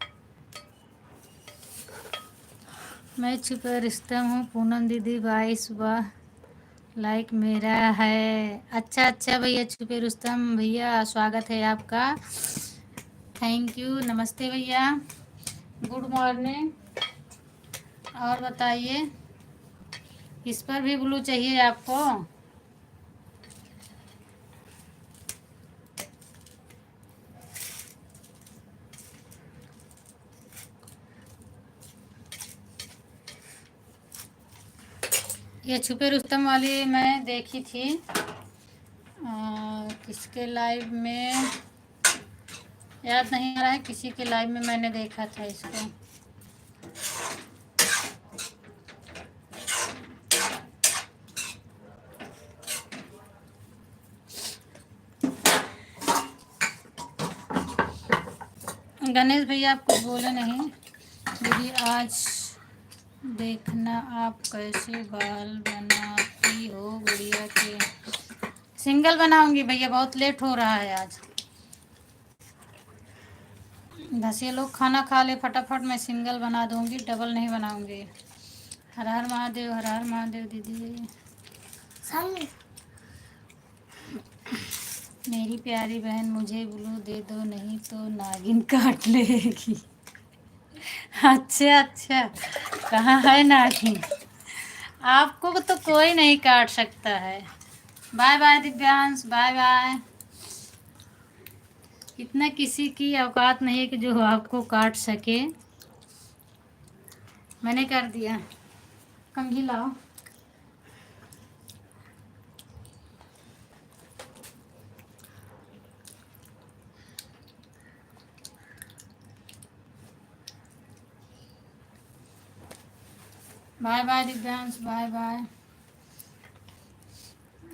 मैं छुपा रिश्ता हूँ पूनम दीदी, भाई सुबह लाइक मेरा है। अच्छा भैया, छुपे रुस्तम भैया स्वागत है आपका, थैंक यू, नमस्ते भैया, गुड मॉर्निंग। और बताइए, इस पर भी ब्लू चाहिए आपको? ये छुपे रुस्तम वाली मैं देखी थी किसके लाइव में, याद नहीं आ रहा है, किसी के लाइव में मैंने देखा था इसको। गणेश भैया आप कुछ बोले नहीं। दीदी आज देखना आप कैसे बाल बनाती हो गुड़िया के। सिंगल बनाऊंगी भैया, बहुत लेट हो रहा है आज। बस ये लोग खाना खा ले फटाफट, मैं सिंगल बना दूंगी, डबल नहीं बनाऊंगी। हर हर महादेव, हर हर महादेव दीदी। मेरी प्यारी बहन मुझे ब्लू दे दो, नहीं तो नागिन काट लेगी। अच्छा, कहाँ है नागिन? आपको तो कोई नहीं काट सकता है। Bye bye Divyansh, bye bye. इतना किसी की औकात नहीं है कि जो आपको काट सके। मैंने कर दिया। कंघी लाओ। Bye bye Divyansh, bye bye.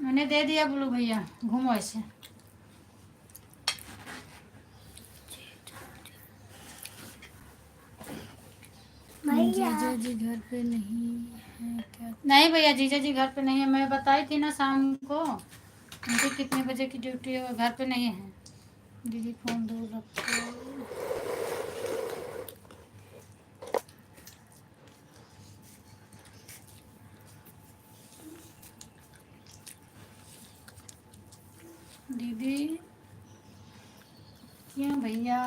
मैंने दे दिया बुलू भैया, घूमो ऐसे। भैया जीजा जी घर पे नहीं है क्या? नहीं भैया, जीजा जी घर पे नहीं है। मैं बताई थी ना शाम को, उनकी कितने बजे की ड्यूटी है, वो घर पे नहीं है। दीदी फोन दूर रखो। दीदी क्यों भैया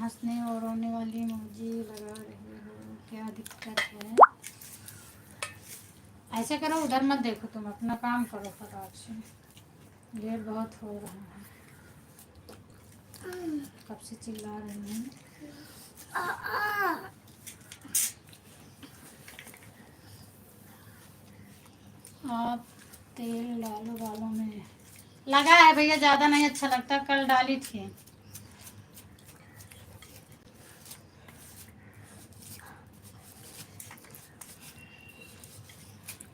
हंसने और रोने वाली इमोजी लगा रही हो, क्या दिक्कत है? ऐसे करो, उधर मत देखो, तुम अपना काम करो फटाक से। लेट बहुत हो रहा है। कब से चिल्ला रही हूँ। आप तेल डालो बालों में। लगा है भैया, ज़्यादा नहीं अच्छा लगता, कल डाली थी।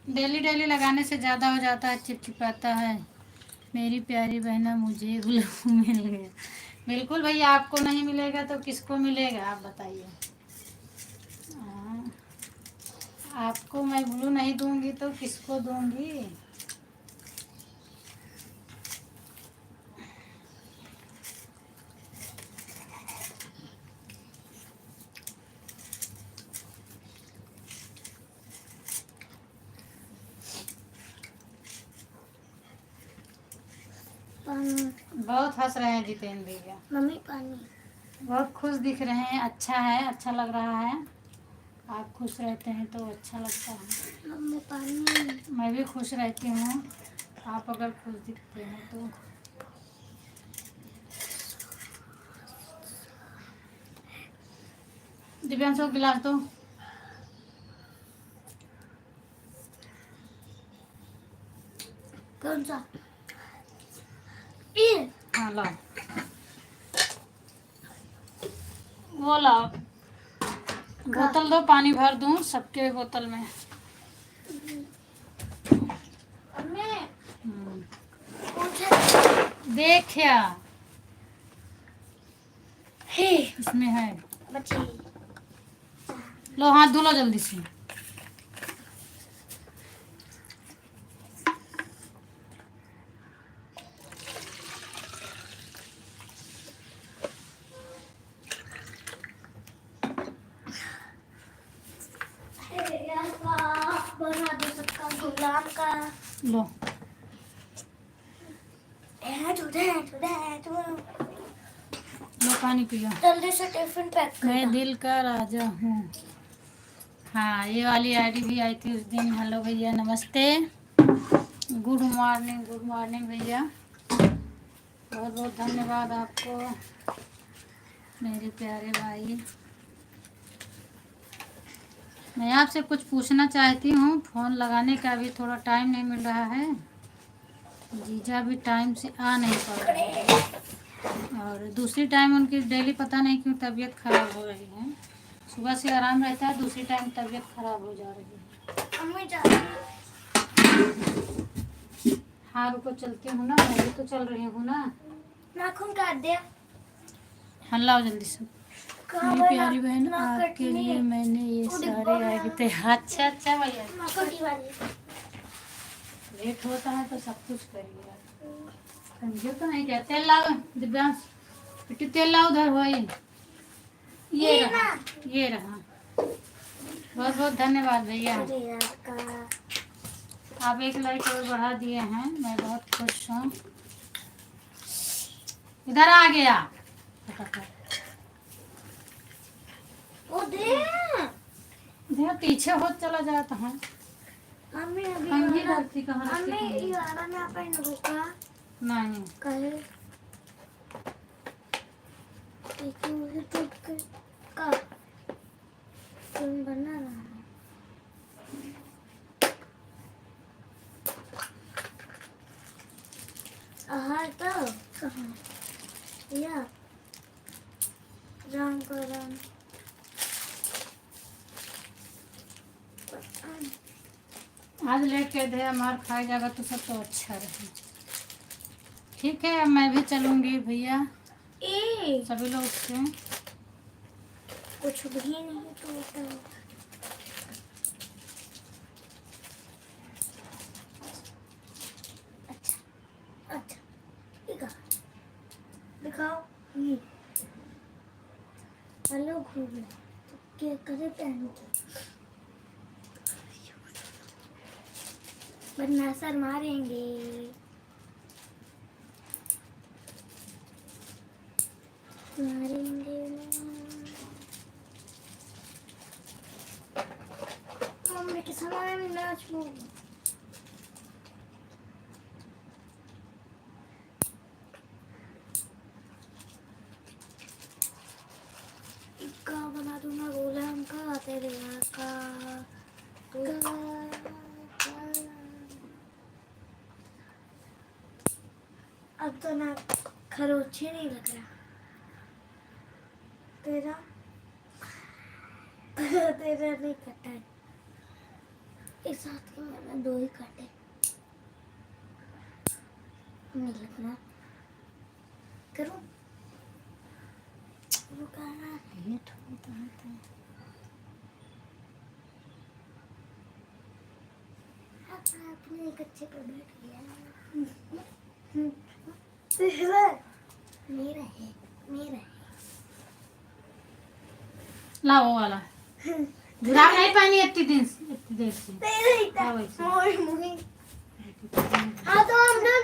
डेली डेली लगाने से ज़्यादा हो जाता है, चिपचिपाता है। मेरी प्यारी बहना, मुझे ग्लू मिल गया। बिल्कुल भैया, आपको नहीं मिलेगा तो किसको मिलेगा, आप बताइए। हाँ, आपको मैं ग्लू नहीं दूंगी तो किसको दूंगी? पानी। बहुत हंस रहे हैं जितेंद्र भैया। मम्मी पानी। बहुत खुश दिख रहे हैं, अच्छा है, अच्छा लग रहा है। आप खुश रहते हैं तो अच्छा लगता है। मम्मी पानी। मैं भी खुश रहती हूँ, आप अगर खुश दिखते हैं तो। दिव्यांश को गिलास दो। कौन सा? ये। हाँ लाओ, वो लाओ। बोतल दो, पानी भर दूँ सबके बोतल में। मम्मी हम्म, कौन सा? देखिया हे इसमें है। बच्ची। लो हाथ धो लो जल्दी से। बना दो सबका गुलाम का। लो लो पानी पियो। जल्दी से टिफिन पैक कर। मैं दिल का राजा हूँ। हाँ, ये वाली आईडी भी आई थी उस दिन। हेलो भैया, नमस्ते, गुड मॉर्निंग, गुड मॉर्निंग भैया। बहुत बहुत धन्यवाद आपको मेरे प्यारे भाई। मैं आपसे कुछ पूछना चाहती हूँ, फ़ोन लगाने का अभी थोड़ा टाइम नहीं मिल रहा है। जीजा भी टाइम से आ नहीं पा रहे हैं, और दूसरी टाइम उनकी डेली पता नहीं क्यों तबीयत खराब हो रही है। सुबह से आराम रहता है, दूसरी टाइम तबीयत खराब हो जा रही है। मम्मी जा रही है। हाँ रुको, चलती हूँ ना, मैं भी तो चल रही हूँ ना। नाखून काट दे। हाँ लाओ जल्दी से। कहाँ मेरी पर प्यारी बहन, नाक आपके कटनी लिए है? मैंने ये वो सारे डिब्बा में आगे थे। अच्छा अच्छा भैया, छोटी वाली। लेट होता है तो सब कुछ करिएगा। समझो तो नहीं क्या। तेल लाओ दिव्यांश, बेटी तेल लाओ, उधर हो ये रहा, ये रहा। बहुत बहुत धन्यवाद भैया, अरे यार का। आप एक लाइक और बढ़ा दिए हैं, मैं बहुत खुश हूँ। इधर आ गया फटाफट। वो दे। इधर पीछे हो चला जाता है। मम्मी अभी कंघी वाला। धरती कहाँ रखी मम्मी कंघी? ये वाला ना अपन रुका नहीं कल। लेकिन मुझे टूट के का तुम बना रहा है। हाँ तो कहाँ या रंग को रंग आज लेट के दे मार खा जाएगा तो सब तो अच्छा रहे। ठीक है, अब मैं भी चलूंगी भैया, ए सभी लोग से। कुछ भी नहीं टूटा। अच्छा अच्छा दिखाओ ये हेलो घूम क्या करे पहन वरना सर मारेंगे। मारेंगे मम्मी के सामने में नाच लूं। इक्का बना दूंगा गुलाम का तेरे आका अब तो ना खरोचे नहीं लग रहा तेरा तेरा नहीं कटा है इस हाथ के मैंने 2 ही काटे नहीं लगना करूं वो कहना लेट होता है तो अपने कच्चे पे बैठ गया तेरा मेरा है ला वो वाला जुराब नहीं पहनी इतनी देर से। तेरा ही था हाँ, वैसे। मोर मुही हाँ तो हम लोग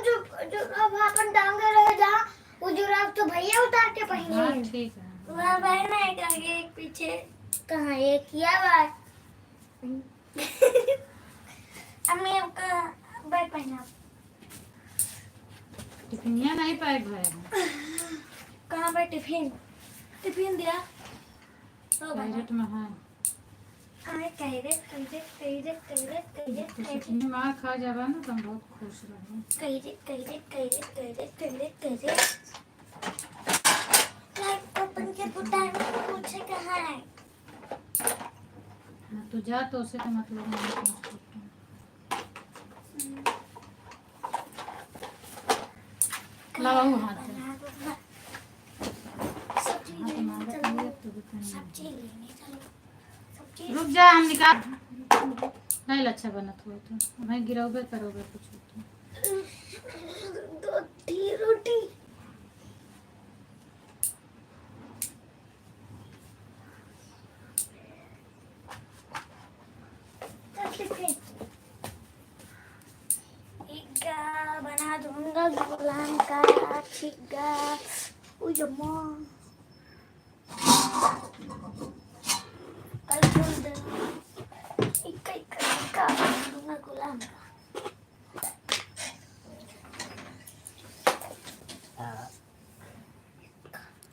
जो अब अपन टांगे रहे जहाँ वो जुराब तो भैया उतार के पहने हाँ हैं। ठीक है। वहाँ पहना है आगे एक पीछे कहाँ एक किया हुआ अम्मी आपका बैग पहना टिफिनिया नहीं पैक भरे हैं। कहाँ पे टिफिन दिया तो कैरेट में है। हमें कैरेट तो टिफिन मार खा जाबा ना तो हम बहुत खुश रहे। ओपन के बुटाई में पूछे कहाँ है हाँ, तो जा तो उसे तो मतलब नहीं है। लगाओ हाथ से। सब्जी लेने चलो सब्जी रुक जा, हम निकाल नहीं अच्छा बना थोड़ा तो भाई गिरोगे करोगे कुछ तो। 2 रोटी बना दूंगा गुलाम का छिग्गा उयम्मा कल छोड़ दे इक्का बना दूंगा गुलाम का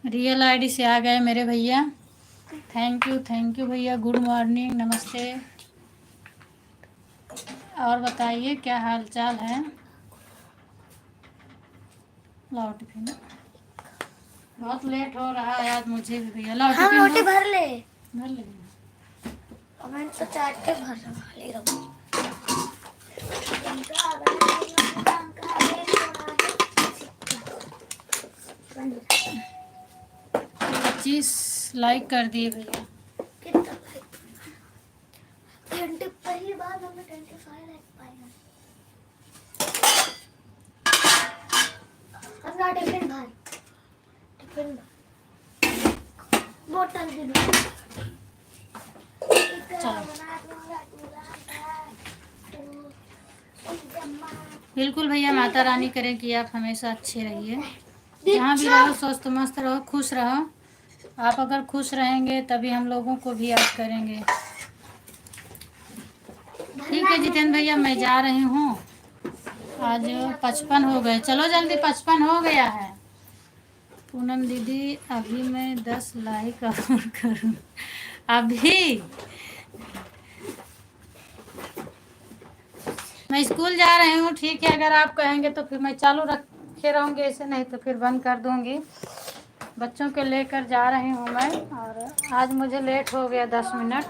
रियल आईडी से आ गए मेरे भैया। थैंक यू भैया। गुड मॉर्निंग, नमस्ते। और बताइए क्या हाल चाल है। लाओ टिफिन, बहुत लेट हो रहा है आज मुझे भी भैया। लाओ हम टिफिन रोटी भर ले भर ले। और मैं तो चाट के भर ले रहा हूँ 25 लाइक कर दिए भैया। कितना लाइक 20 पहली बार हमने 25 लाइक पाए हैं। अपना टिफिन बोतल दे दो बिल्कुल भैया, माता रानी करे कि आप हमेशा अच्छे रहिए, जहाँ भी रहो स्वस्थ मस्त रहो, खुश रहो। आप अगर खुश रहेंगे तभी हम लोगों को भी याद करेंगे। ठीक है जितेंद्र भैया, मैं जा रही हूँ। आज 55 हो गए, चलो जल्दी 55 हो गया है। पूनम दीदी अभी मैं 10 लाइक और करूँ अभी। मैं स्कूल जा रही हूँ, ठीक है। अगर आप कहेंगे तो फिर मैं चालू रखे रहूँगी ऐसे, नहीं तो फिर बंद कर दूँगी। बच्चों को लेकर जा रही हूँ मैं, और आज मुझे लेट हो गया 10 मिनट।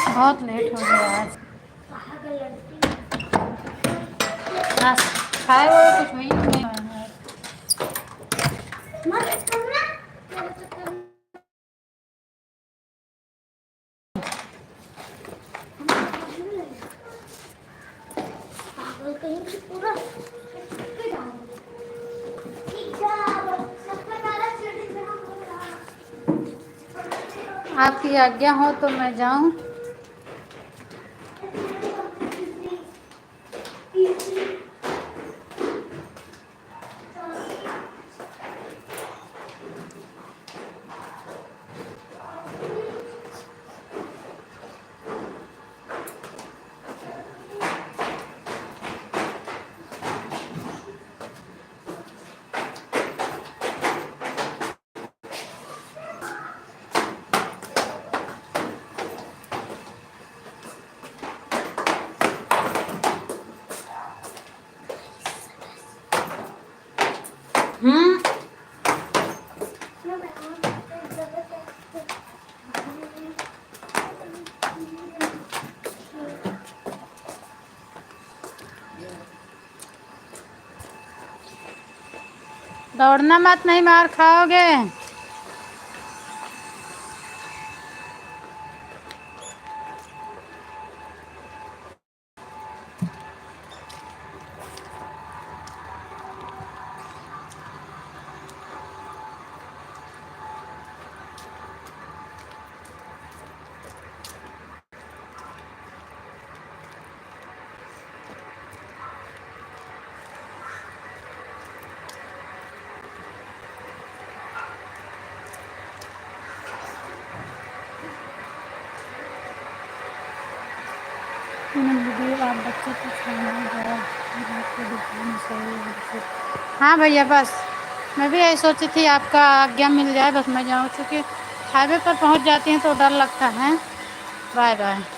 बहुत लेट हो गया आज। खाए वो कुछ वही नहीं है। आपकी आज्ञा हो तो मैं जाऊं। दौड़ना मत, नहीं मार खाओगे। आप बच्चे को हाँ भैया, बस मैं भी यही सोची थी आपका आज्ञा मिल जाए, बस मैं जाऊँ, क्योंकि हाईवे पर पहुंच जाती हैं तो डर लगता है। Bye bye.